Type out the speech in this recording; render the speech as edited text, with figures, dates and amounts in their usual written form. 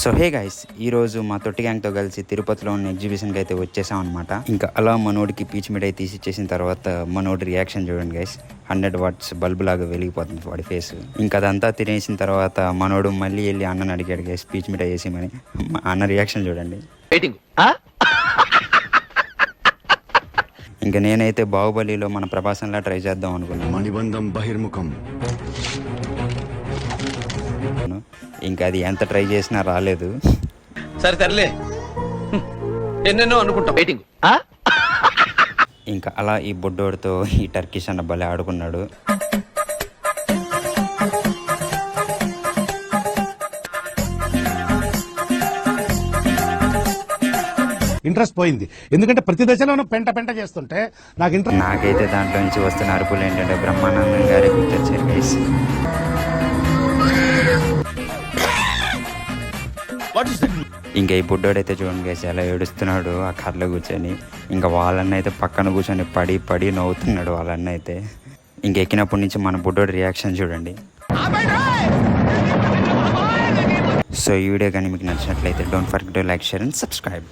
So hey guys, ఈరోజు మా తొట్టి గ్యాంగ్తో కలిసి తిరుపతిలో ఉన్న ఎగ్జిబిషన్కి అయితే వచ్చేసాం అనమాట. ఇంకా అలా మనోడికి పీచ్ మిఠాయి తీసి ఇచ్చేసిన తర్వాత మనోడి రియాక్షన్ చూడండి గైస్. 100 వాట్స్ బల్బు లాగా వెలిగిపోతుంది వాడి ఫేస్. ఇంకా అదంతా తినేసిన తర్వాత మనోడు మళ్ళీ వెళ్ళి అన్నని అడిగాడు గైస్ పీచ్ మిఠాయి వేసేమని. అన్న రియాక్షన్ చూడండి. ఇంకా నేనైతే బాహుబలిలో మన ప్రభాసంలా ట్రై చేద్దాం అనుకున్నాను. మణిబంధం బహిర్ముఖం. ఇంకా అది ఎంత ట్రై చేసినా రాలేదు. సరే సర్లే, ఎన్నెన్నో అనుకుంటా. వెయిటింగ్. ఇంకా అలా ఈ బొడ్డోడితో ఈ టర్కిష్ అన్న భలే ఆడుకున్నాడు. ఇంట్రెస్ట్ పోయింది, ఎందుకంటే ప్రతి దశలోనూ పెంట పెంట చేస్తుంటే నాకు ఇంట్రెస్ట్. నాకైతే దాంట్లో నుంచి వస్తున్న అరుపులు ఏంటంటే బ్రహ్మానందం గారే గుర్తొచ్చారు గైస్. ఇంకా ఈ బుడ్డోడైతే చూడండి గైస్ ఎలా ఏడుస్తున్నాడు ఆ కార్లో కూర్చొని. ఇంకా వాళ్ళన్న అయితే పక్కన కూర్చొని పడి పడి నవ్వుతున్నాడు వాళ్ళన్న అయితే. ఇంక ఎక్కినప్పటి నుంచి మన బుడ్డోడి రియాక్షన్ చూడండి. సో ఈ వీడియో కానీ మీకు నచ్చినట్లయితే don't forget to like, share and subscribe.